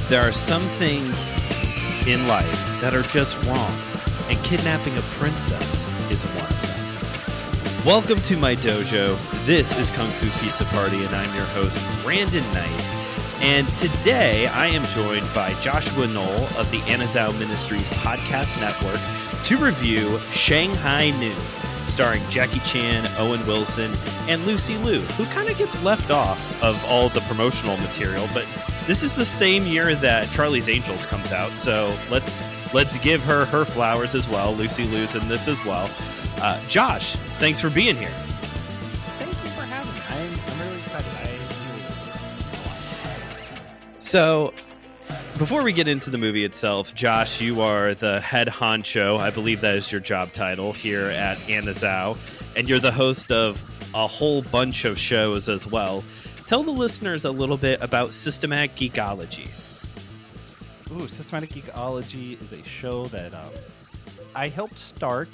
There are some things in life that are just wrong, and kidnapping a princess is one of them. Welcome to my dojo. This is Kung Fu Pizza Party, and I'm your host, Brandon Knight. And today I am joined by Joshua Noel of the Anazao Ministries Podcast Network to review Shanghai Noon, starring Jackie Chan, Owen Wilson, and Lucy Liu, who kind of gets left off of all the promotional material, but this is the same year that Charlie's Angels comes out, so let's give her flowers as well. Lucy Liu's in this as well. Josh, thanks for being here. Thank you for having me. I'm really excited. So, before we get into the movie itself, Josh, you are the head honcho. I believe that is your job title here at Anazao, and you're the host of a whole bunch of shows as well. Tell the listeners a little bit about Systematic Geekology. Ooh, Systematic Geekology is a show that I helped start.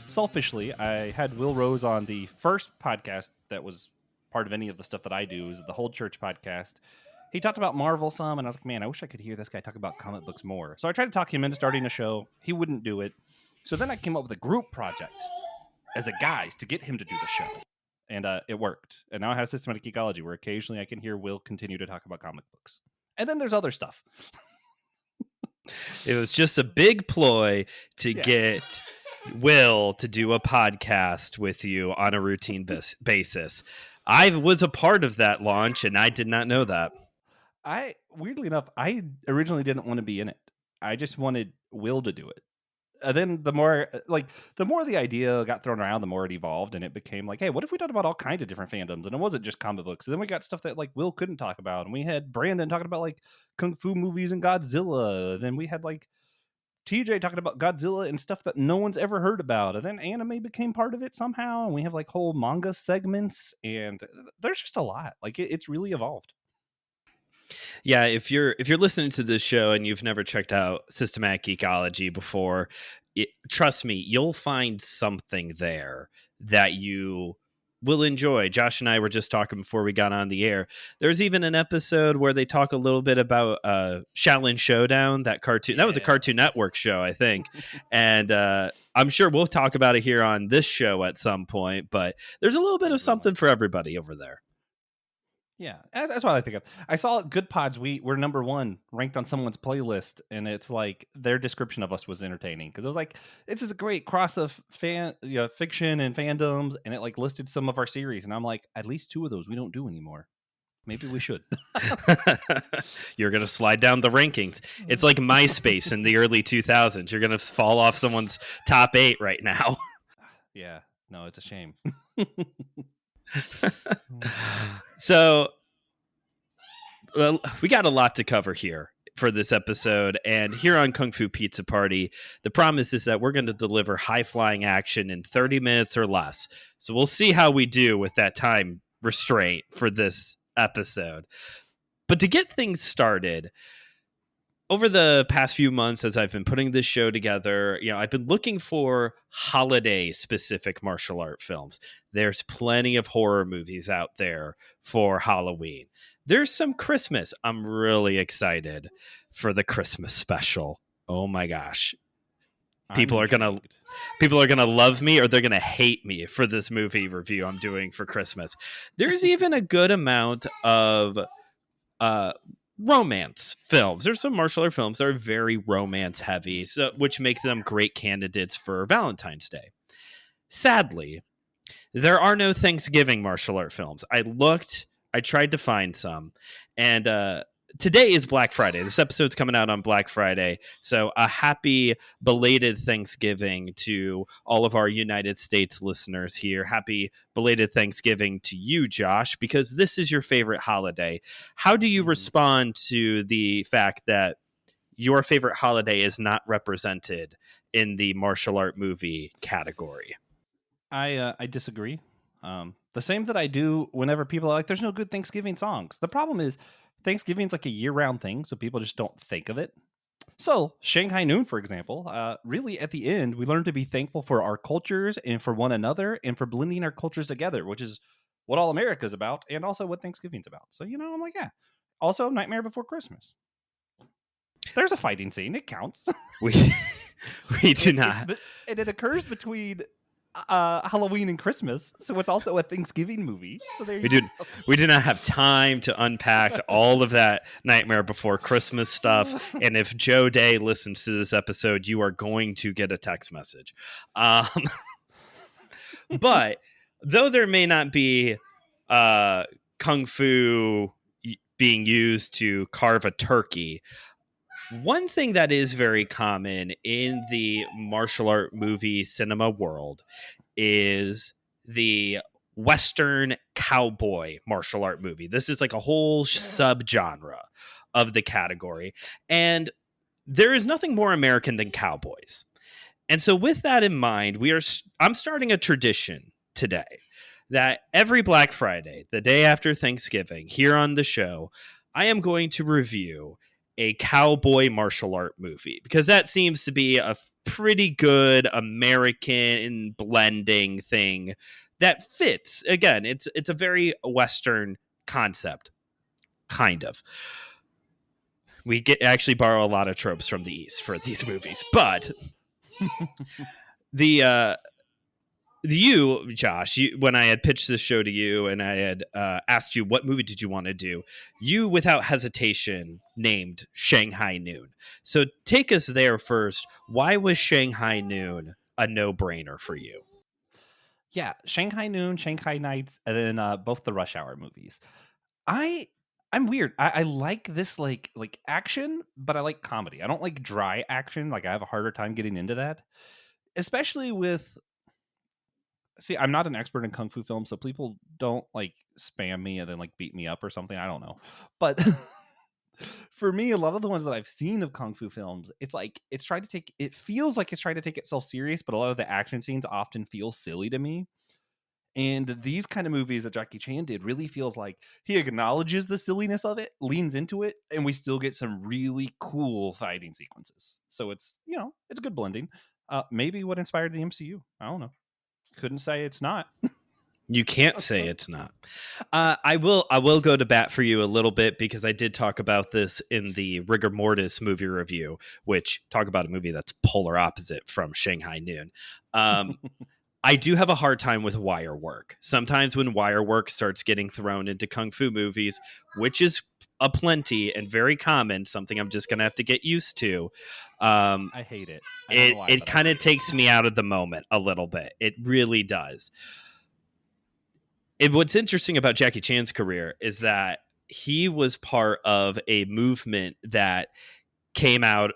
Selfishly, I had Will Rose on the first podcast that was part of any of the stuff that I do. It was the Whole Church podcast. He talked about Marvel some, and I was like, man, I wish I could hear this guy talk about comic books more. So I tried to talk him into starting a show. He wouldn't do it. So then I came up with a group project as a guys to get him to do the show. And it worked. And now I have Systematic Geekology, where occasionally I can hear Will continue to talk about comic books. And then there's other stuff. It was just a big ploy to get Will to do a podcast with you on a routine basis. I was a part of that launch, and I did not know that. Weirdly enough, I originally didn't want to be in it. I just wanted Will to do it. And then the more the idea got thrown around, the more it evolved, and it became like, hey, what if we talked about all kinds of different fandoms? And it wasn't just comic books. And then we got stuff that like Will couldn't talk about, and we had Brandon talking about like kung fu movies and Godzilla. Then we had like TJ talking about Godzilla and stuff that no one's ever heard about. And then anime became part of it somehow, and we have like whole manga segments, and there's just a lot. Like it's really evolved. Yeah, if you're listening to this show and you've never checked out Systematic Geekology before, trust me, you'll find something there that you will enjoy. Josh and I were just talking before we got on the air. There's even an episode where they talk a little bit about Shaolin Showdown, that cartoon. That was a Cartoon Network show, I think. And I'm sure we'll talk about it here on this show at some point, but there's a little bit of something for everybody over there. Yeah, that's what I think of. I saw Good Pods. We're number one ranked on someone's playlist, and it's like their description of us was entertaining because it was like, this is a great cross of fiction and fandoms, and it like listed some of our series, and I'm like, at least two of those we don't do anymore. Maybe we should. You're going to slide down the rankings. It's like MySpace in the early 2000s. You're going to fall off someone's top 8 right now. Yeah, no, it's a shame. So we got a lot to cover here for this episode, and here on Kung Fu Pizza Party, the promise is that we're going to deliver high-flying action in 30 minutes or less. So we'll see how we do with that time restraint for this episode. But to get things started, over the past few months, as I've been putting this show together, I've been looking for holiday-specific martial art films. There's plenty of horror movies out there for Halloween. There's some Christmas. I'm really excited for the Christmas special. Oh my gosh. People are gonna love me, or they're gonna hate me for this movie review I'm doing for Christmas. There's even a good amount of romance films. There's some martial art films that are very romance heavy, which makes them great candidates for Valentine's Day. Sadly, there are no Thanksgiving martial art films. I tried to find some, and today is Black Friday. This episode's coming out on Black Friday, so a happy belated Thanksgiving to all of our United States listeners here. Happy belated Thanksgiving to you, Josh, because this is your favorite holiday. How do you respond to the fact that your favorite holiday is not represented in the martial art movie category? I disagree. The same that I do whenever people are like, there's no good Thanksgiving songs. The problem is Thanksgiving's like a year-round thing, so people just don't think of it. So Shanghai Noon, for example, really at the end, we learn to be thankful for our cultures and for one another and for blending our cultures together, which is what all America's about and also what Thanksgiving's about. So, I'm like, yeah. Also, Nightmare Before Christmas. There's a fighting scene. It counts. We do not. And it occurs between Halloween and Christmas, so it's also a Thanksgiving movie. So there you go. We do not have time to unpack all of that Nightmare Before Christmas stuff. And if Joe Day listens to this episode, you are going to get a text message. But though there may not be kung fu being used to carve a turkey, one thing that is very common in the martial art movie cinema world is the Western cowboy martial art movie. This is like a whole subgenre of the category. And there is nothing more American than cowboys. And so with that in mind, I'm starting a tradition today that every Black Friday, the day after Thanksgiving, here on the show, I am going to review a cowboy martial art movie, because that seems to be a pretty good American blending thing that fits. Again, it's a very Western concept, kind of. We actually borrow a lot of tropes from the East for these movies, but you, Josh, when I had pitched this show to you and I had asked you what movie did you want to do, you without hesitation named Shanghai Noon. So take us there first. Why was Shanghai Noon a no-brainer for you? Yeah, Shanghai Noon, Shanghai Nights, and then both the Rush Hour movies. I'm weird. I like this like action, but I like comedy. I don't like dry action. Like I have a harder time getting into that, especially with. See, I'm not an expert in kung fu films, so people don't like spam me and then like beat me up or something. I don't know. But for me, a lot of the ones that I've seen of kung fu films, it feels like it's trying to take itself serious, but a lot of the action scenes often feel silly to me. And these kind of movies that Jackie Chan did really feels like he acknowledges the silliness of it, leans into it, and we still get some really cool fighting sequences. So it's a good blending. Maybe what inspired the MCU. I don't know. Couldn't say it's not. You can't say it's not. I will go to bat for you a little bit, because I did talk about this in the Rigor Mortis movie review, which talk about a movie that's polar opposite from Shanghai Noon. I do have a hard time with wire work. Sometimes when wire work starts getting thrown into kung fu movies, which is a plenty and very common, something I'm just going to have to get used to. I hate it. It kind of takes me out of the moment a little bit. It really does. What's interesting about Jackie Chan's career is that he was part of a movement that came out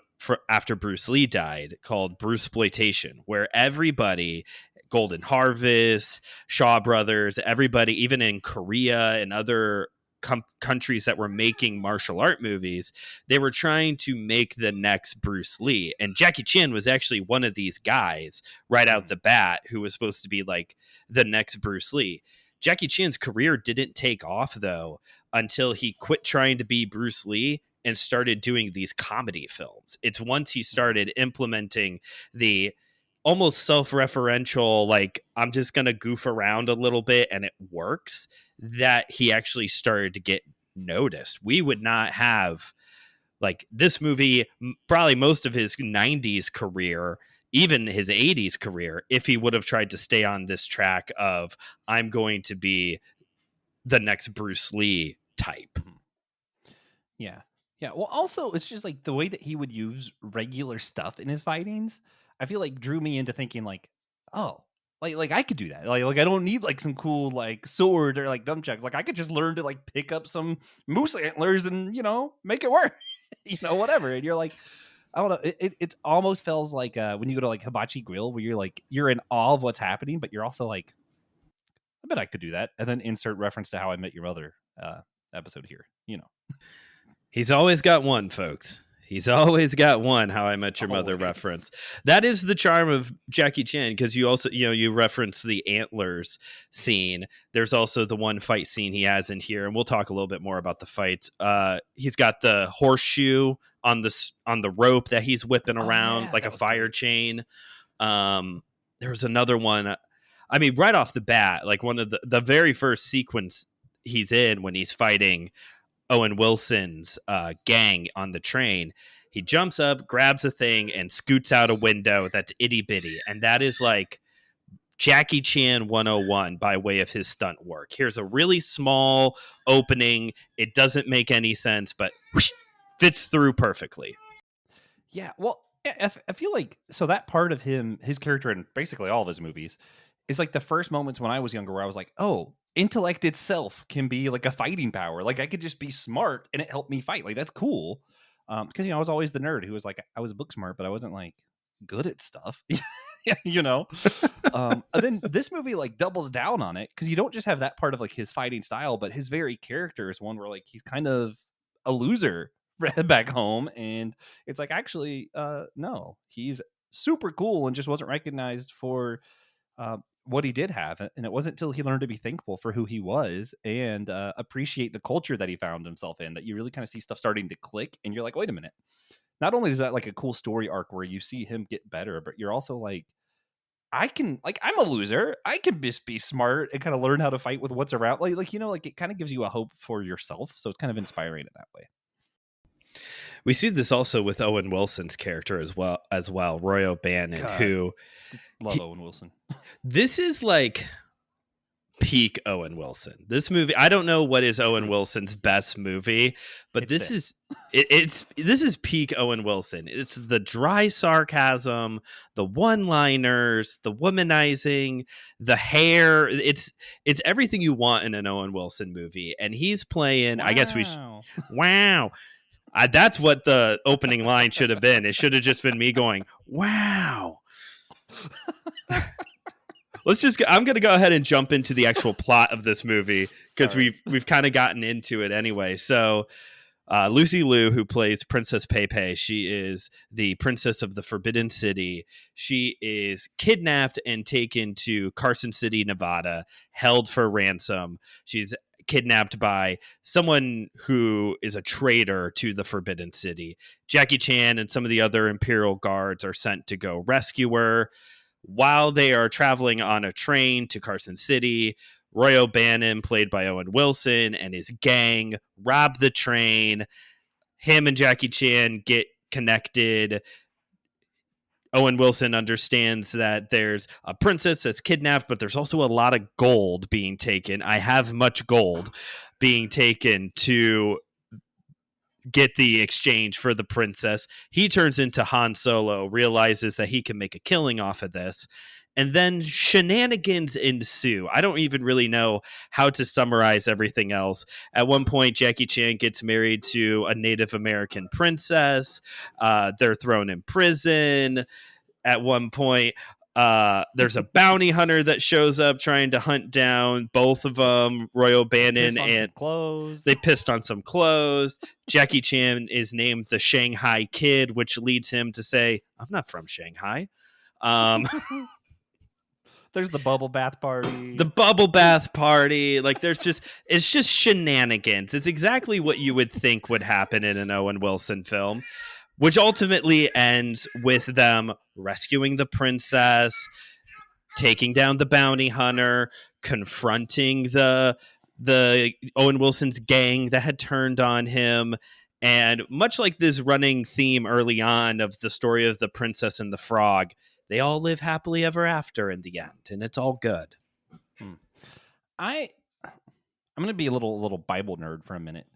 after Bruce Lee died called Bruceploitation, where everybody, Golden Harvest, Shaw Brothers, everybody, even in Korea and other countries that were making martial art movies, they were trying to make the next Bruce Lee. And Jackie Chan was actually one of these guys right out the bat who was supposed to be like the next Bruce Lee. Jackie Chan's career didn't take off, though, until he quit trying to be Bruce Lee and started doing these comedy films. It's once he started implementing the almost self-referential, like, I'm just going to goof around a little bit and it works, that he actually started to get noticed. We would not have, like, this movie, probably most of his 90s career, even his 80s career, if he would have tried to stay on this track of, I'm going to be the next Bruce Lee type. Yeah. Yeah. Well, also, it's just like the way that he would use regular stuff in his fightings, I feel like drew me into thinking like, oh, like I could do that. Like I don't need like some cool like sword or like nunchucks. Like I could just learn to like pick up some moose antlers and, make it work, whatever. And you're like, I don't know. It almost feels like when you go to like Hibachi Grill, where you're in awe of what's happening, but you're also like, I bet I could do that. And then insert reference to How I Met Your Mother episode here. He's always got one, folks. He's always got one How I Met Your Mother reference. That is the charm of Jackie Chan, because you also, you reference the antlers scene. There's also the one fight scene he has in here, and we'll talk a little bit more about the fights. He's got the horseshoe on the rope that he's whipping around like a fire chain. There's another one. I mean, right off the bat, like one of the very first sequence he's in when he's fighting Owen Wilson's gang on the train, He jumps up, grabs a thing, and scoots out a window that's itty bitty. And that is like Jackie Chan 101 by way of his stunt work. Here's a really small opening. It doesn't make any sense, but whoosh, fits through perfectly. Yeah, well, I feel like so that part of his character in basically all of his movies is like the first moments when I was younger where I was like, oh, intellect itself can be like a fighting power. Like I could just be smart and it helped me fight. Like that's cool. Because I was always the nerd who was like I was book smart, but I wasn't like good at stuff. you know. And then this movie like doubles down on it because you don't just have that part of like his fighting style, but his very character is one where like he's kind of a loser back home, and it's like actually no, he's super cool and just wasn't recognized for what he did have, and it wasn't until he learned to be thankful for who he was and appreciate the culture that he found himself in that you really kind of see stuff starting to click, and you're like, wait a minute, not only is that like a cool story arc where you see him get better, but you're also like, I'm a loser. I can just be smart and kind of learn how to fight with what's around. Like, you know, like it kind of gives you a hope for yourself. So it's kind of inspiring in that way. We see this also with Owen Wilson's character as well, Roy O'Bannon, who Owen Wilson. This is like peak Owen Wilson. This movie, I don't know what is Owen Wilson's best movie, but this is peak Owen Wilson. It's the dry sarcasm, the one-liners, the womanizing, the hair. It's everything you want in an Owen Wilson movie, and he's playing. Wow. I guess we should. Wow. That's what the opening line should have been. It should have just been me going, wow. I'm going to go ahead and jump into the actual plot of this movie because we've kind of gotten into it anyway. So Lucy Liu, who plays Princess Pepe, she is the princess of the Forbidden City. She is kidnapped and taken to Carson City, Nevada, held for ransom. She's kidnapped by someone who is a traitor to the Forbidden City. Jackie Chan and some of the other Imperial guards are sent to go rescue her. While they are traveling on a train to Carson City, Roy O'Bannon, played by Owen Wilson, and his gang rob the train. Him and Jackie Chan get connected. Owen Wilson understands that there's a princess that's kidnapped, but there's also a lot of gold being taken. I have much gold being taken to get the exchange for the princess. He turns into Han Solo, realizes that he can make a killing off of this, and then shenanigans ensue. I don't even really know how to summarize everything else. At one point, Jackie Chan gets married to a Native American princess. They're thrown in prison. At one point, there's a bounty hunter that shows up trying to hunt down both of them, Roy O'Bannon, and clothes. They pissed on some clothes. Jackie Chan is named the Shanghai Kid, which leads him to say, I'm not from Shanghai. There's the bubble bath party. Like it's just shenanigans. It's exactly what you would think would happen in an Owen Wilson film, which ultimately ends with them rescuing the princess, taking down the bounty hunter, confronting the Owen Wilson's gang that had turned on him. And much like this running theme early on of the story of the princess and the frog, they all live happily ever after in the end, and it's all good. I'm going to be a little Bible nerd for a minute.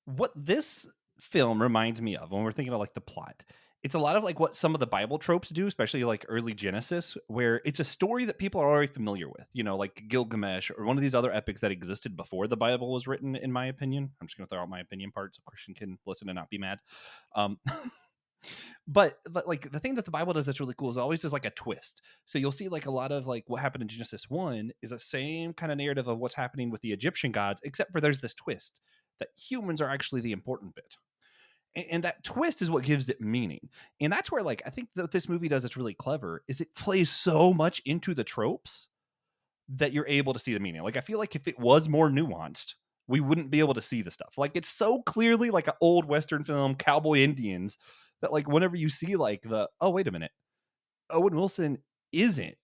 What this film reminds me of when we're thinking of like the plot, it's a lot of like what some of the Bible tropes do, especially like early Genesis, where it's a story that people are already familiar with, you know, like Gilgamesh or one of these other epics that existed before the Bible was written, in my opinion. I'm just going to throw out my opinion part so Christian can listen and not be mad. But like the thing that the Bible does that's really cool is always there's like a twist. So you'll see like a lot of like what happened in Genesis 1 is the same kind of narrative of what's happening with the Egyptian gods, except for there's this twist that humans are actually the important bit. And that twist is what gives it meaning. And that's where like I think that this movie does it's really clever is it plays so much into the tropes that you're able to see the meaning. Like I feel like if it was more nuanced, we wouldn't be able to see the stuff. Like it's so clearly like an old Western film, cowboy Indians, that like whenever you see like oh, wait a minute, Owen Wilson isn't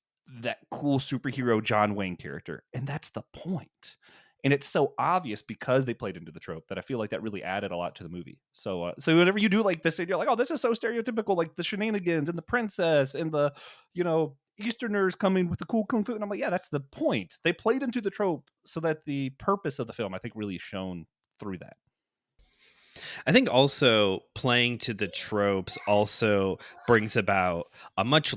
that cool superhero John Wayne character. And that's the point. And it's so obvious because they played into the trope that I feel like that really added a lot to the movie. So whenever you do like this, and you're like, oh, this is so stereotypical, like the shenanigans and the princess and the, Easterners coming with the cool kung fu. And I'm like, yeah, that's the point. They played into the trope so that the purpose of the film, I think, really shone through that. I think also playing to the tropes also brings about a much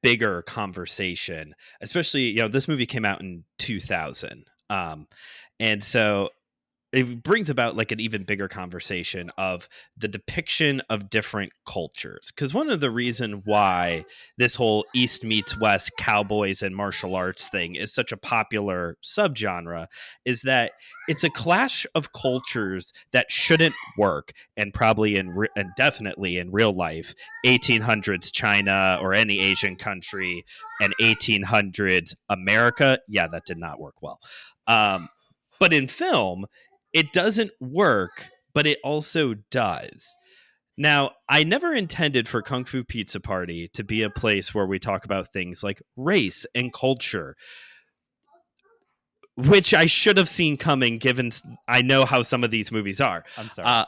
bigger conversation, especially, this movie came out in 2000. And so it brings about like an even bigger conversation of the depiction of different cultures. Because one of the reason why this whole East meets West cowboys and martial arts thing is such a popular subgenre is that it's a clash of cultures that shouldn't work, and probably and definitely in real life, 1800s China or any Asian country and 1800s America. Yeah, that did not work well. But in film, it doesn't work, but it also does. Now, I never intended for Kung Fu Pizza Party to be a place where we talk about things like race and culture, which I should have seen coming given I know how some of these movies are. I'm sorry.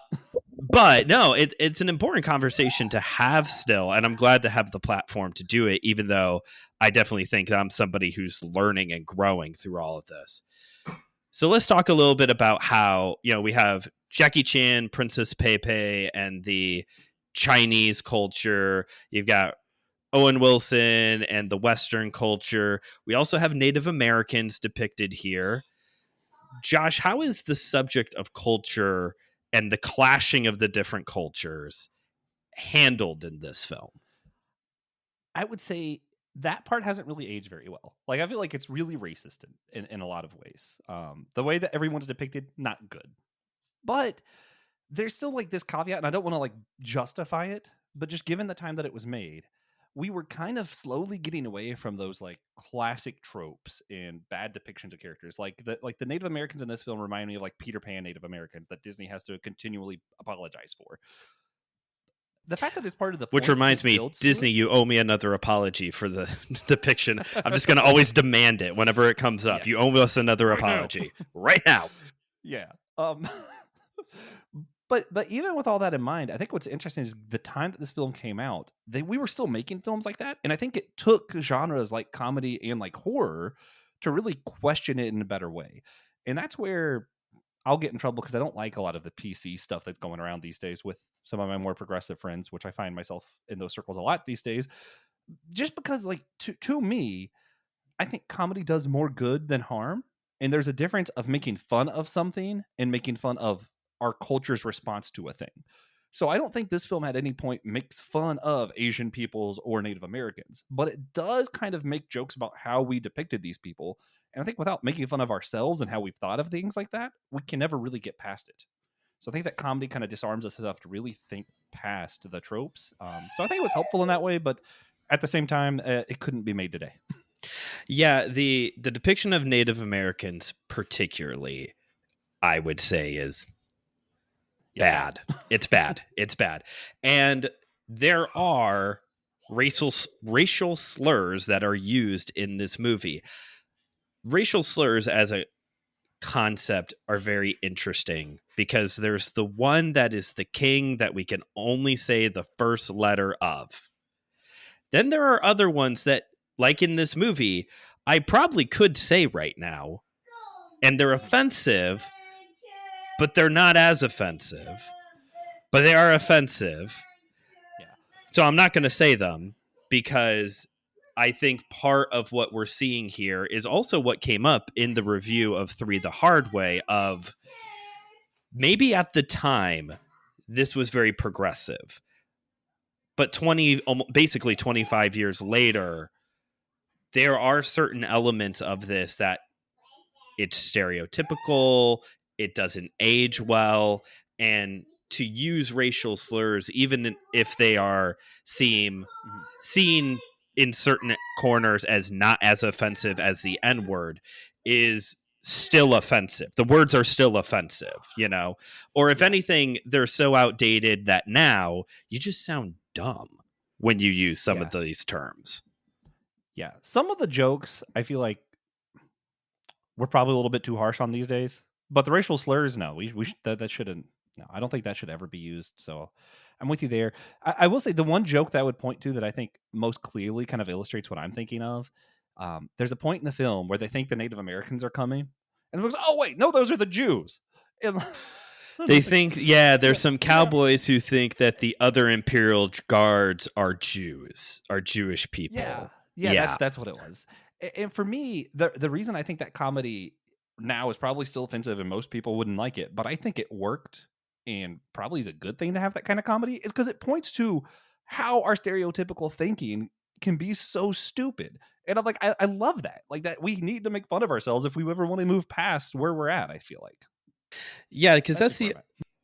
But no, it's an important conversation to have still, and I'm glad to have the platform to do it, even though I definitely think I'm somebody who's learning and growing through all of this. So let's talk a little bit about how, we have Jackie Chan, Princess Pepe, and the Chinese culture. You've got Owen Wilson and the Western culture. We also have Native Americans depicted here. Josh, how is the subject of culture and the clashing of the different cultures handled in this film? I would say that part hasn't really aged very well. Like, I feel like it's really racist in a lot of ways. The way that everyone's depicted, not good. But there's still like this caveat, and I don't want to like justify it, but just given the time that it was made, we were kind of slowly getting away from those like classic tropes and bad depictions of characters. Like the Native Americans in this film remind me of like Peter Pan Native Americans that Disney has to continually apologize for. The fact that it's part of the which reminds me, Disney, you owe me another apology for the depiction. I'm just going to always demand it whenever it comes up. Yes. You owe us another apology right now. Yeah. But even with all that in mind, I think what's interesting is the time that this film came out, we were still making films like that, and I think it took genres like comedy and like horror to really question it in a better way. And that's where I'll get in trouble because I don't like a lot of the PC stuff that's going around these days with some of my more progressive friends, which I find myself in those circles a lot these days. Just because, like, to me, I think comedy does more good than harm. And there's a difference of making fun of something and making fun of our culture's response to a thing. So I don't think this film at any point makes fun of Asian peoples or Native Americans, but it does kind of make jokes about how we depicted these people. And I think without making fun of ourselves and how we've thought of things like that, we can never really get past it. So I think that comedy kind of disarms us enough to really think past the tropes. So I think it was helpful in that way, but at the same time, it couldn't be made today. Yeah, the depiction of Native Americans particularly, I would say, is bad. It's bad. It's bad. And there are racial slurs that are used in this movie. Racial slurs as a concept are very interesting because there's the one that is the king that we can only say the first letter of. Then there are other ones that, like in this movie, I probably could say right now, and they're offensive, but they're not as offensive. But they are offensive. Yeah. So I'm not going to say them because I think part of what we're seeing here is also what came up in the review of 3 the Hard Way of maybe at the time this was very progressive. But basically 25 years later, there are certain elements of this that it's stereotypical, it doesn't age well, and to use racial slurs, even if they are seen in certain corners as not as offensive as the N-word, is still offensive. The words are still offensive, Or if anything, they're so outdated that now you just sound dumb when you use some of these terms. Yeah. Some of the jokes, I feel like, we're probably a little bit too harsh on these days. But the racial slurs, no, that shouldn't. No, I don't think that should ever be used. So I'm with you there. I will say the one joke that I would point to that I think most clearly kind of illustrates what I'm thinking of. There's a point in the film where they think the Native Americans are coming, and it goes, "Oh wait, no, those are the Jews." And They think, there's some cowboys who think that the other Imperial guards are Jews, are Jewish people. Yeah. That's what it was. And for me, the reason I think that comedy now is probably still offensive and most people wouldn't like it, but I think it worked and probably is a good thing to have that kind of comedy, is because it points to how our stereotypical thinking can be so stupid. And I'm like, I love that. Like that we need to make fun of ourselves if we ever want to move past where we're at, I feel like. Yeah, because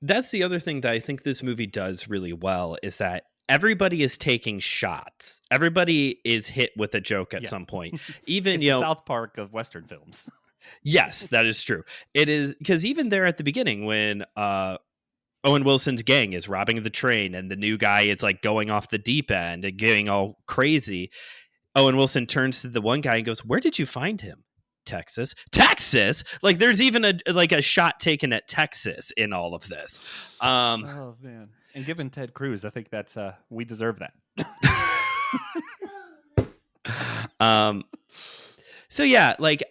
that's the other thing that I think this movie does really well is that everybody is taking shots. Everybody is hit with a joke at some point. Even the South Park of Western films. Yes, that is true. It is, because even there at the beginning when Owen Wilson's gang is robbing the train and the new guy is like going off the deep end and getting all crazy, Owen Wilson turns to the one guy and goes, "Where did you find him?" Texas. Like there's even a shot taken at Texas in all of this. Oh man. And given Ted Cruz, I think that's we deserve that. So yeah, like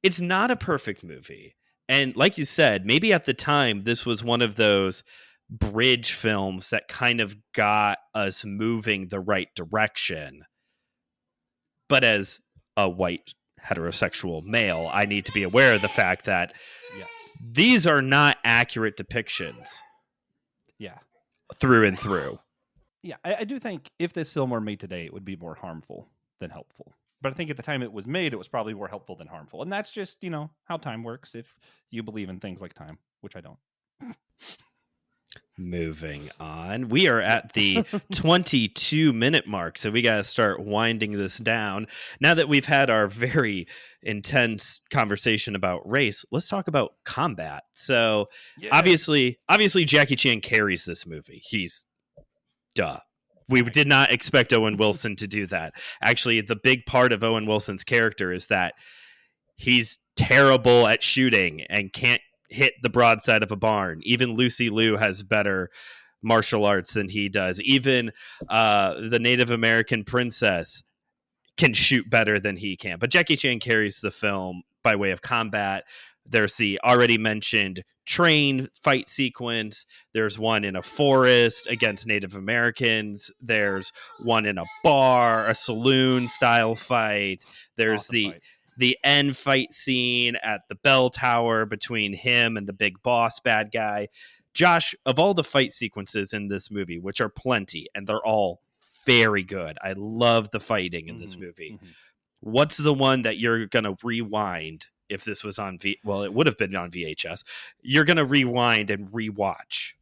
it's not a perfect movie. And like you said, maybe at the time this was one of those bridge films that kind of got us moving the right direction. But as a white heterosexual male, I need to be aware of the fact that these are not accurate depictions. Yeah. Through and through. Yeah, I do think if this film were made today, it would be more harmful than helpful. But I think at the time it was made, it was probably more helpful than harmful. And that's just, how time works if you believe in things like time, which I don't. Moving on. We are at the 22-minute mark, so we got to start winding this down. Now that we've had our very intense conversation about race, let's talk about combat. So obviously Jackie Chan carries this movie. We did not expect Owen Wilson to do that. Actually, the big part of Owen Wilson's character is that he's terrible at shooting and can't hit the broadside of a barn. Even Lucy Liu has better martial arts than he does. Even the Native American princess can shoot better than he can. But Jackie Chan carries the film by way of combat. There's the already mentioned train fight sequence. There's one in a forest against Native Americans. There's one in a bar, a saloon style fight. There's awesome the end fight scene at the bell tower between him and the big boss bad guy. Josh, of all the fight sequences in this movie, which are plenty, and they're all very good. I love the fighting in this movie. Mm-hmm. What's the one that you're going to rewind if this was on well, it would have been on VHS. You're going to rewind and rewatch.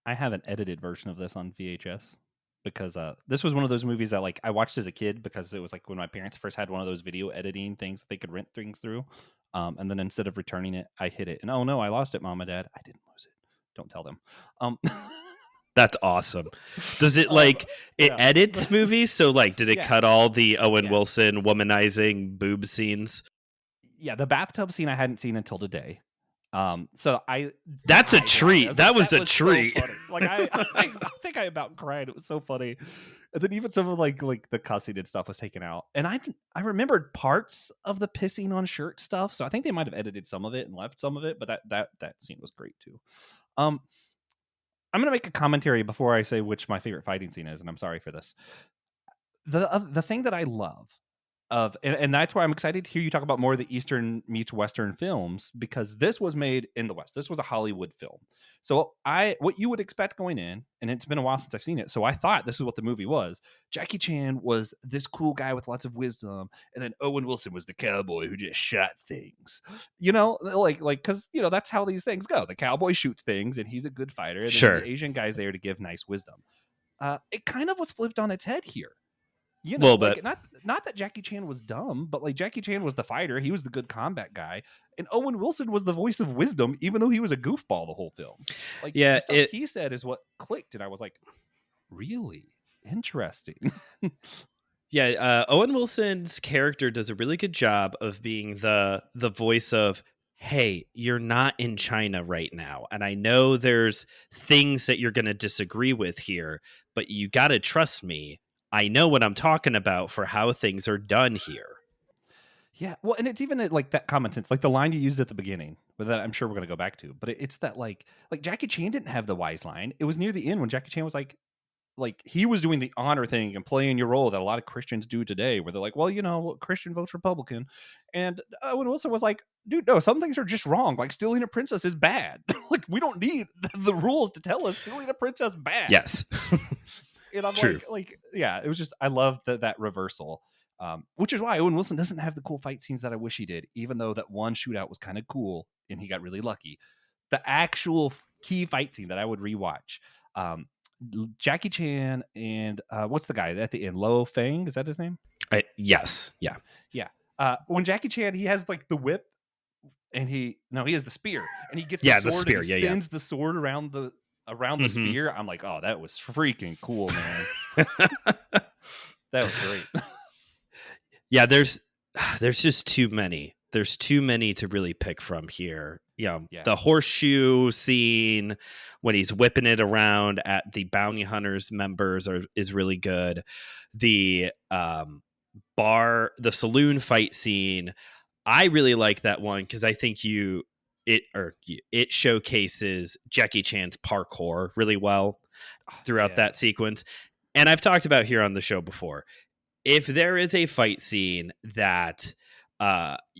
I have an edited version of this on VHS. Because this was one of those movies that like I watched as a kid because it was like when my parents first had one of those video editing things that they could rent things through. And then instead of returning it, I hid it. And oh no, I lost it, Mom and Dad. I didn't lose it. Don't tell them. That's awesome. Does it it edits movies? So like, did it cut all the Owen Wilson womanizing boob scenes? Yeah, the bathtub scene I hadn't seen until today. That's a treat. That was a treat. So like I think I about cried. It was so funny. And then even some of like the cussing and stuff was taken out. And I remembered parts of the pissing on shirt stuff. So I think they might have edited some of it and left some of it, but that scene was great too. I'm gonna make a commentary before I say which my favorite fighting scene is, and I'm sorry for this. The thing that I love and that's why I'm excited to hear you talk about more of the Eastern meets Western films, because this was made in the West. This was a Hollywood film. So what you would expect going in, and it's been a while since I've seen it, so I thought this is what the movie was. Jackie Chan was this cool guy with lots of wisdom, and then Owen Wilson was the cowboy who just shot things. Because that's how these things go. The cowboy shoots things, and he's a good fighter. And then the Asian guy's there to give nice wisdom. It kind of was flipped on its head here. Not that Jackie Chan was dumb, but like Jackie Chan was the fighter. He was the good combat guy. And Owen Wilson was the voice of wisdom, even though he was a goofball the whole film. The stuff he said is what clicked. And I was like, really interesting. Yeah, Owen Wilson's character does a really good job of being the voice of, hey, you're not in China right now, and I know there's things that you're going to disagree with here, but you got to trust me. I know what I'm talking about for how things are done here. Yeah, well, and it's even like that common sense, like the line you used at the beginning, but that I'm sure we're gonna go back to. But it's that like Jackie Chan didn't have the wise line. It was near the end when Jackie Chan was like he was doing the honor thing and playing your role that a lot of Christians do today, where they're like, well, Christian votes Republican, and Owen Wilson was like, dude, no, some things are just wrong. Like stealing a princess is bad. Like we don't need the rules to tell us stealing a princess bad. Yes. And I'm True. like, yeah, it was just I love that reversal. Which is why Owen Wilson doesn't have the cool fight scenes that I wish he did, even though that one shootout was kind of cool and he got really lucky. The actual key fight scene that I would rewatch, Jackie Chan and what's the guy at the end? Lo Fang, is that his name? Yes. Yeah. Yeah. When Jackie Chan, he has like the whip, and he has the spear, and he gets the sword spear, and he spins the sword around the spear. I'm like, oh, that was freaking cool, man. That was great. Yeah, there's just too many. There's too many to really pick from here. The horseshoe scene when he's whipping it around at the bounty hunters members is really good. The the saloon fight scene, I really like that one because I think it showcases Jackie Chan's parkour really well throughout that sequence. And I've talked about here on the show before. If there is a fight scene that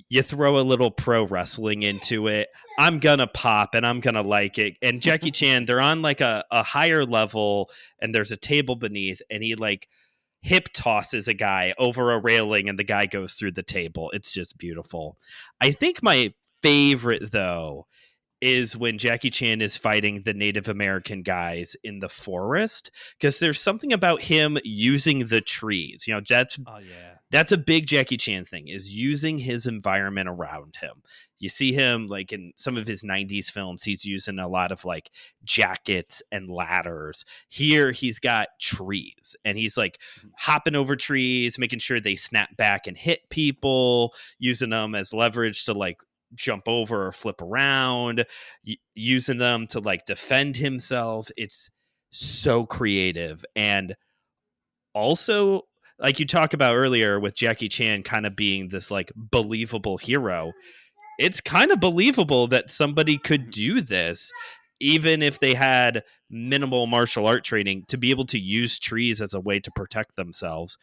you throw a little pro wrestling into it, I'm gonna pop and I'm gonna like it. And Jackie Chan, they're on like a higher level and there's a table beneath, and he like hip tosses a guy over a railing and the guy goes through the table. It's just beautiful. I think my favorite though is when Jackie Chan is fighting the Native American guys in the forest, because there's something about him using the trees. That's a big Jackie Chan thing, is using his environment around him. You see him like in some of his 90s films, he's using a lot of like jackets and ladders. Here he's got trees and he's like hopping over trees, making sure they snap back and hit people, using them as leverage to like jump over or flip around, using them to like defend himself. It's so creative. And also, like you talked about earlier with Jackie Chan kind of being this like believable hero, it's kind of believable that somebody could do this even if they had minimal martial art training, to be able to use trees as a way to protect themselves.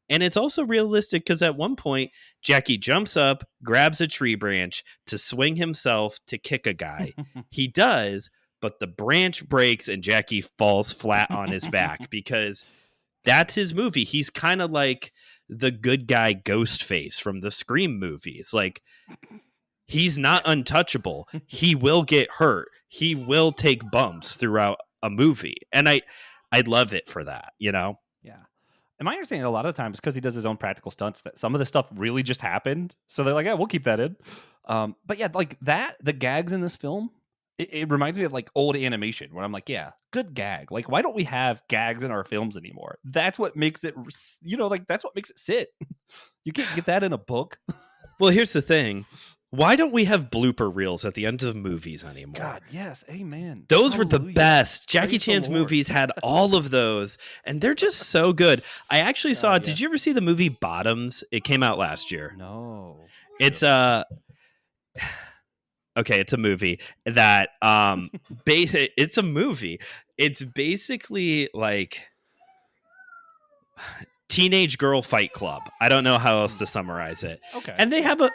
And it's also realistic because at one point, Jackie jumps up, grabs a tree branch to swing himself to kick a guy. He does, but the branch breaks and Jackie falls flat on his back because that's his movie. He's kind of like the good guy Ghostface from the Scream movies. Like, he's not untouchable. He will get hurt. He will take bumps throughout a movie. And I love it for that, Yeah. And my understanding a lot of times, because he does his own practical stunts, that some of the stuff really just happened. So they're like, yeah, we'll keep that in. But yeah, like that, the gags in this film, it reminds me of like old animation where I'm like, yeah, good gag. Like, why don't we have gags in our films anymore? That's what makes it, that's what makes it sit. You can't get that in a book. Well, here's the thing. Why don't we have blooper reels at the end of movies anymore? God, yes. Amen. Those were the best. Jackie Chan's movies had all of those, and they're just so good. I actually saw, did you ever see the movie Bottoms? It came out last year. No. It's okay, it's a movie that it's a movie. It's basically like Teenage Girl Fight Club. I don't know how else to summarize it. Okay. And they have a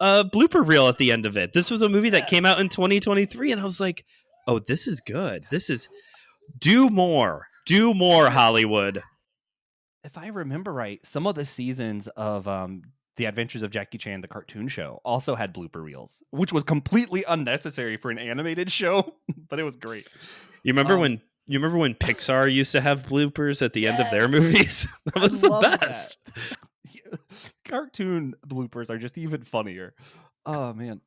blooper reel at the end of it. This was a movie that came out in 2023, and I was like, oh, this is good. This is do more Hollywood. If I remember right, some of the seasons of The Adventures of Jackie Chan, the cartoon show, also had blooper reels, which was completely unnecessary for an animated show, but it was great. You remember when Pixar used to have bloopers at the end of their movies? That was the best. Cartoon bloopers are just even funnier. Oh man.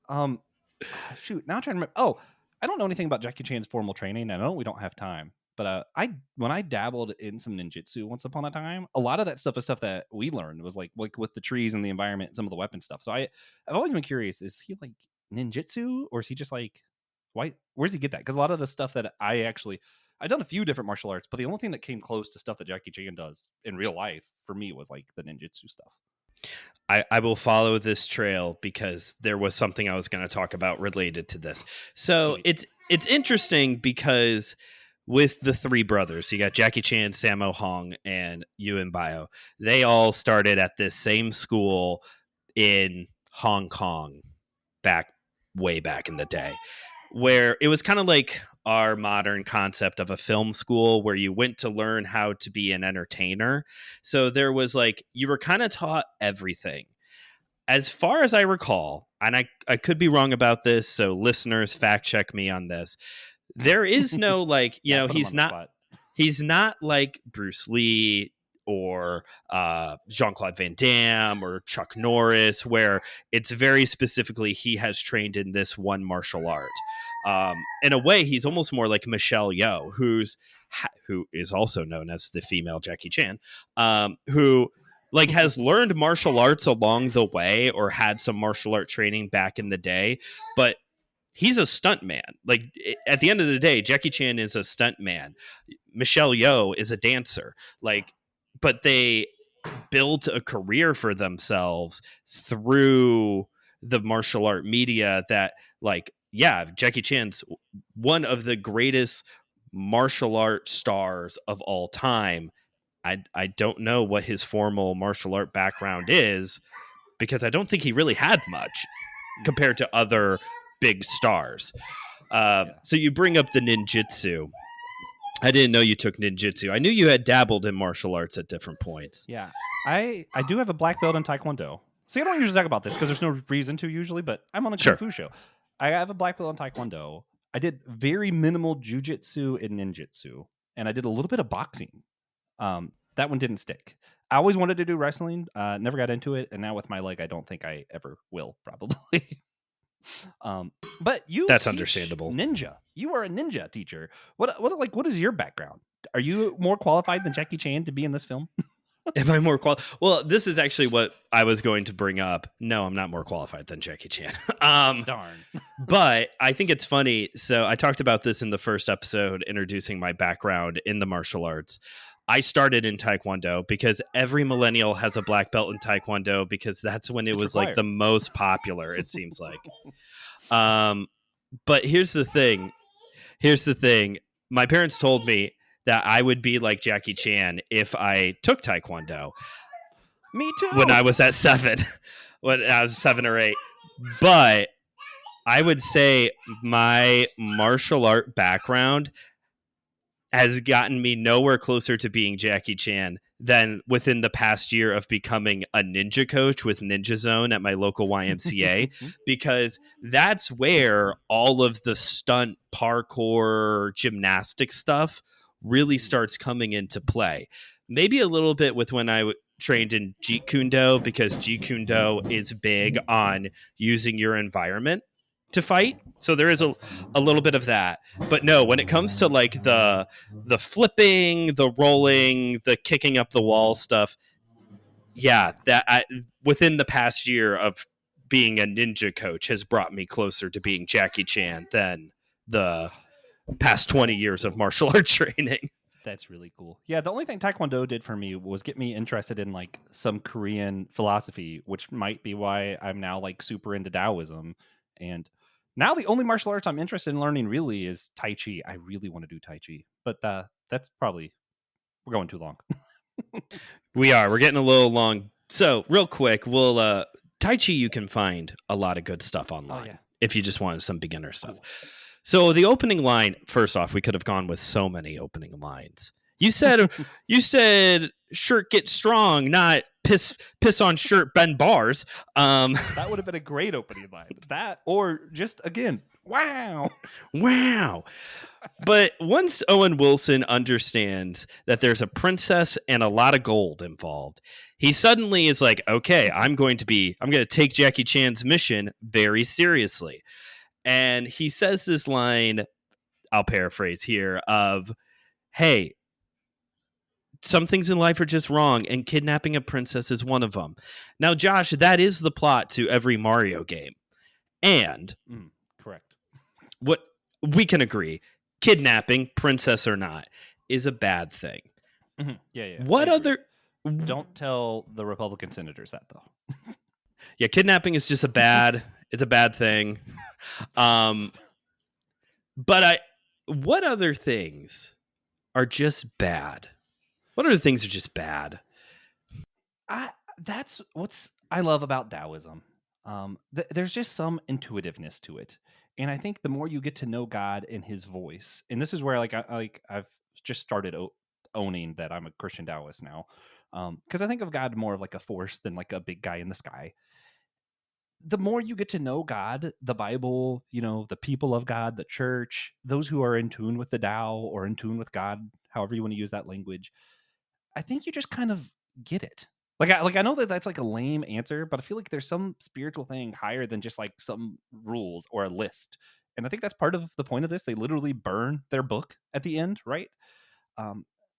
Shoot. Now I'm trying to remember. Oh, I don't know anything about Jackie Chan's formal training. I know we don't have time, But when I dabbled in some ninjutsu once upon a time, a lot of that stuff is stuff that we learned was like with the trees and the environment and some of the weapon stuff. So I've always been curious, is he like ninjutsu, or is he just like, where's he get that? Because a lot of the stuff that I've done a few different martial arts, but the only thing that came close to stuff that Jackie Chan does in real life for me was like the ninjutsu stuff. I will follow this trail because there was something I was going to talk about related to this. So Sweet. it's interesting because with the three brothers, you got Jackie Chan, Sammo Hung, and Yuen Bio. They all started at this same school in Hong Kong way back in the day, where it was kind of like our modern concept of a film school where you went to learn how to be an entertainer. So there was like, you were kind of taught everything. As far as I recall, and I could be wrong about this, so listeners fact check me on this. There is no like, he's not like Bruce Lee or Jean-Claude Van Damme or Chuck Norris, where it's very specifically he has trained in this one martial art. In a way, he's almost more like Michelle Yeoh, who is also known as the female Jackie Chan, who like has learned martial arts along the way or had some martial art training back in the day, but he's a stunt man. Like at the end of the day, Jackie Chan is a stunt man. Michelle Yeoh is a dancer. Like, but they built a career for themselves through the martial art media that, like, yeah, Jackie Chan's one of the greatest martial art stars of all time. I don't know what his formal martial art background is, because I don't think he really had much compared to other big stars. So you bring up the ninjutsu. I didn't know you took ninjutsu. I knew you had dabbled in martial arts at different points. Yeah, I do have a black belt in Taekwondo. See, I don't usually talk about this because there's no reason to usually, but I'm on a Kung Fu show. I have a black belt in Taekwondo. I did very minimal jujitsu and ninjutsu, and I did a little bit of boxing. That one didn't stick. I always wanted to do wrestling, never got into it, and now with my leg, I don't think I ever will, probably. But that's understandable. Ninja. You are a ninja teacher. What is your background? Are you more qualified than Jackie Chan to be in this film? Am I more qualified? Well, this is actually what I was going to bring up. No, I'm not more qualified than Jackie Chan. Darn. But I think it's funny. So I talked about this in the first episode, introducing my background in the martial arts. I started in Taekwondo because every millennial has a black belt in Taekwondo, because that's when it was required. Like the most popular, it seems like. But here's the thing. My parents told me that I would be like Jackie Chan if I took Taekwondo. Me too. When I was at 7. When I was 7 or 8. But I would say my martial art background has gotten me nowhere closer to being Jackie Chan than within the past year of becoming a ninja coach with Ninja Zone at my local YMCA, because that's where all of the stunt, parkour, gymnastic stuff really starts coming into play. Maybe a little bit with when I trained in Jeet Kune Do, because Jeet Kune Do is big on using your environment to fight. So there is a little bit of that. But no, when it comes to like the flipping, the rolling, the kicking up the wall stuff, yeah, within the past year of being a ninja coach has brought me closer to being Jackie Chan than the past 20 years of martial art training. That's really cool. Yeah, the only thing Taekwondo did for me was get me interested in like some Korean philosophy, which might be why I'm now like super into Taoism. And now the only martial arts I'm interested in learning really is Tai Chi. I really want to do Tai Chi, but that's probably, we're going too long. We're getting a little long. So real quick, Tai Chi, you can find a lot of good stuff online if you just wanted some beginner stuff. Cool. So the opening line, first off, we could have gone with so many opening lines. You said shirt get strong, not piss on shirt, bend bars. That would have been a great opening line. That, or just again, wow. But once Owen Wilson understands that there's a princess and a lot of gold involved, he suddenly is like, okay, I'm going to take Jackie Chan's mission very seriously. And he says this line, I'll paraphrase here, of, hey, some things in life are just wrong, and kidnapping a princess is one of them. Now, Josh, that is the plot to every Mario game. And correct. What we can agree, kidnapping, princess or not, is a bad thing. Mm-hmm. Yeah. What other... Don't tell the Republican senators that, though. Yeah, kidnapping is just it's a bad thing. But what other things are just bad? What other things are just bad? That's what's I love about Taoism. There's just some intuitiveness to it, and I think the more you get to know God and His voice, and this is where I've just started owning that I'm a Christian Taoist now, because I think of God more of like a force than like a big guy in the sky. The more you get to know God, the Bible, the people of God, the church, those who are in tune with the Tao or in tune with God, however you want to use that language, I think you just kind of get it. I know that that's like a lame answer, but I feel like there's some spiritual thing higher than just like some rules or a list. And I think that's part of the point of this. They literally burn their book at the end, right?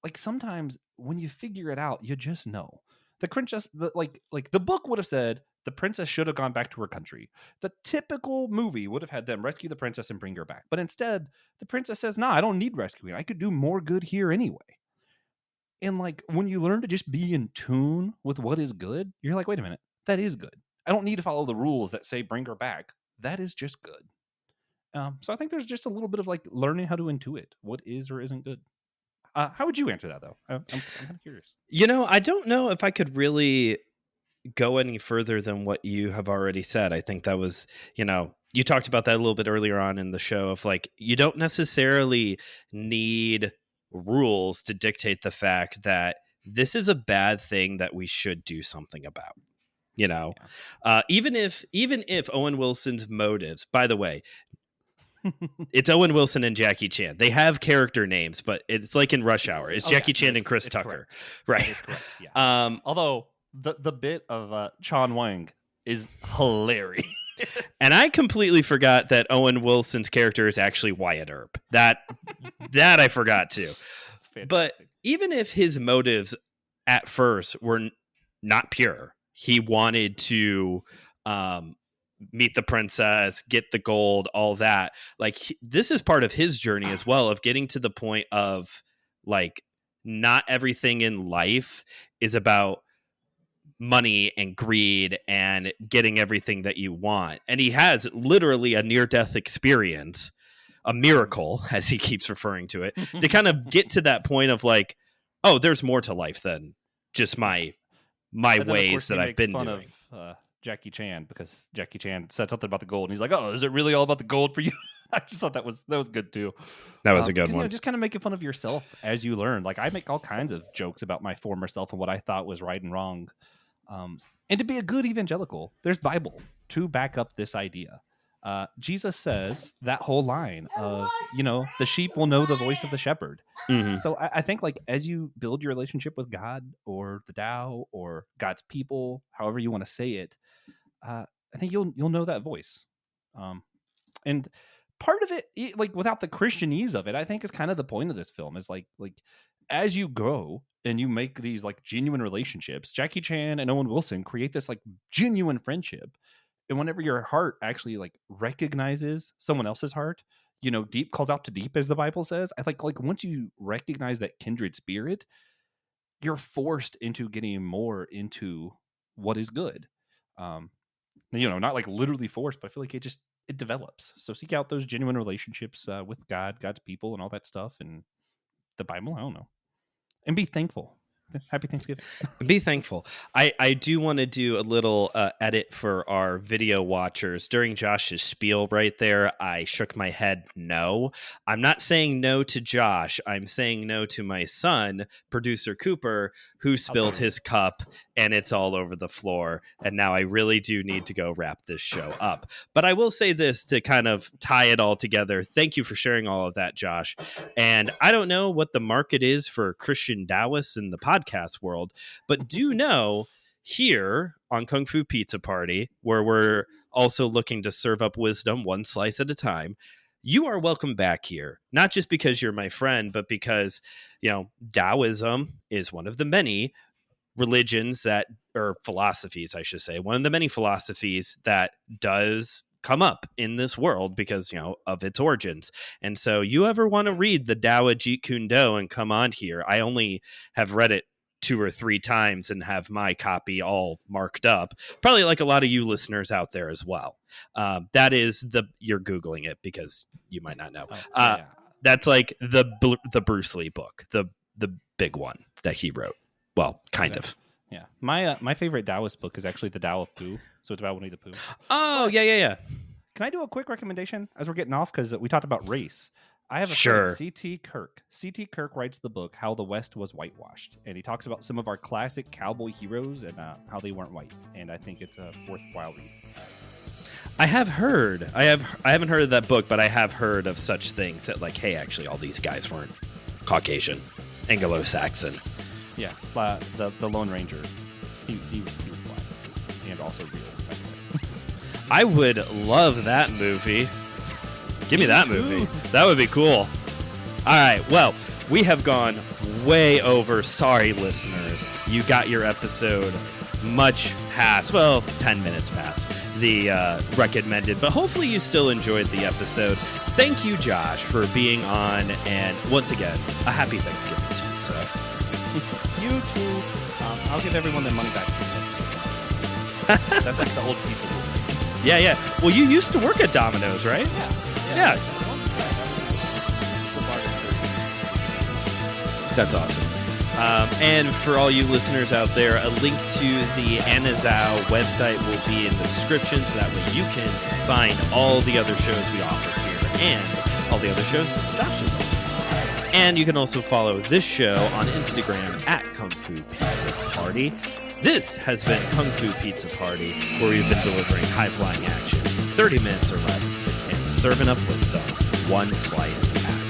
Like sometimes when you figure it out, you just know. The princess, the book would have said the princess should have gone back to her country. The typical movie would have had them rescue the princess and bring her back. But instead, the princess says, "No, I don't need rescuing. I could do more good here anyway." And like when you learn to just be in tune with what is good, you're like, wait a minute, that is good. I don't need to follow the rules that say bring her back. That is just good. So I think there's just a little bit of like learning how to intuit what is or isn't good. How would you answer that though? I'm kind of curious. I don't know if I could really go any further than what you have already said. I think that was, you talked about that a little bit earlier on in the show of like, you don't necessarily need rules to dictate the fact that this is a bad thing that we should do something about. Yeah. Even if Owen Wilson's motives, by the way, it's Owen Wilson and Jackie Chan. They have character names, but it's like in Rush Hour. It's Jackie Chan and Chris Tucker. Correct. Right. That is correct. Yeah. Although the bit of Chan Wang is hilarious. And I completely forgot that Owen Wilson's character is actually Wyatt Earp. That I forgot too. Fantastic. But even if his motives at first were not pure, he wanted to meet the princess, get the gold, all that. Like this is part of his journey as well, of getting to the point of like not everything in life is about money and greed and getting everything that you want. And he has literally a near-death experience, a miracle, as he keeps referring to it, to kind of get to that point of like, oh, there's more to life than just my ways that I've been doing. Of, Jackie Chan, because Jackie Chan said something about the gold, and he's like, "Oh, is it really all about the gold for you?" I just thought that was good too. That was a good one. Just kind of making fun of yourself as you learn. Like I make all kinds of jokes about my former self and what I thought was right and wrong. And to be a good evangelical, there's Bible to back up this idea. Jesus says that whole line of, the sheep will know the voice of the shepherd. Mm-hmm. So I think like as you build your relationship with God or the Tao or God's people, however you want to say it, I think you'll know that voice. And part of it, like without the Christianese of it, I think is kind of the point of this film is like as you grow and you make these like genuine relationships, Jackie Chan and Owen Wilson create this like genuine friendship. And whenever your heart actually like recognizes someone else's heart, deep calls out to deep, as the Bible says. I think like once you recognize that kindred spirit, you're forced into getting more into what is good. Not like literally forced, but I feel like it develops. So seek out those genuine relationships with God, God's people, and all that stuff, and the Bible. I don't know, and be thankful. Happy Thanksgiving. Be thankful. I do want to do a little edit for our video watchers. During Josh's spiel right there, I shook my head no. I'm not saying no to Josh. I'm saying no to my son, producer Cooper, who spilled his cup and it's all over the floor. And now I really do need to go wrap this show up. But I will say this to kind of tie it all together. Thank you for sharing all of that, Josh. And I don't know what the market is for Christian Taoists in the podcast world, but do know here on Kung Fu Pizza Party, where we're also looking to serve up wisdom one slice at a time, you are welcome back here, not just because you're my friend, but because, Taoism is one of the many religions or philosophies, I should say, one of the many philosophies that does come up in this world because, of its origins. And so you ever want to read the Tao Jeet Kune Do and come on here, I only have read it 2 or 3 times and have my copy all marked up, probably like a lot of you listeners out there as well. That is you're Googling it because you might not know. That's like the Bruce Lee book, the big one that he wrote. Well, kind of. Yeah. My favorite Taoist book is actually the Tao of Pooh. So it's about Winnie the Pooh. Oh, yeah. Can I do a quick recommendation as we're getting off? Because we talked about race. I have a friend, C.T. Kirk. C.T. Kirk writes the book How the West Was Whitewashed, and he talks about some of our classic cowboy heroes and how they weren't white. And I think it's a worthwhile read. I have heard. I haven't heard of that book, but I have heard of such things that, like, hey, actually, all these guys weren't Caucasian, Anglo-Saxon. Yeah, the Lone Ranger. He was black and also real. I would love that movie. Give me that movie. That would be cool. All right. Well, we have gone way over. Sorry, listeners. You got your episode much past, 10 minutes past the recommended, but hopefully you still enjoyed the episode. Thank you, Josh, for being on. And once again, a happy Thanksgiving to you. So, you too. I'll give everyone their money back. That's like the old pizza rule. Yeah. Well, you used to work at Domino's, right? Yeah. That's awesome. And for all you listeners out there, a link to the Anazao website will be in the description, so that way you can find all the other shows we offer here and all the other shows Josh is also on. And you can also follow this show on Instagram at Kung Fu Pizza Party. This has been Kung Fu Pizza Party, where we've been delivering high-flying action, 30 minutes or less, and serving up wisdom, one slice at a time.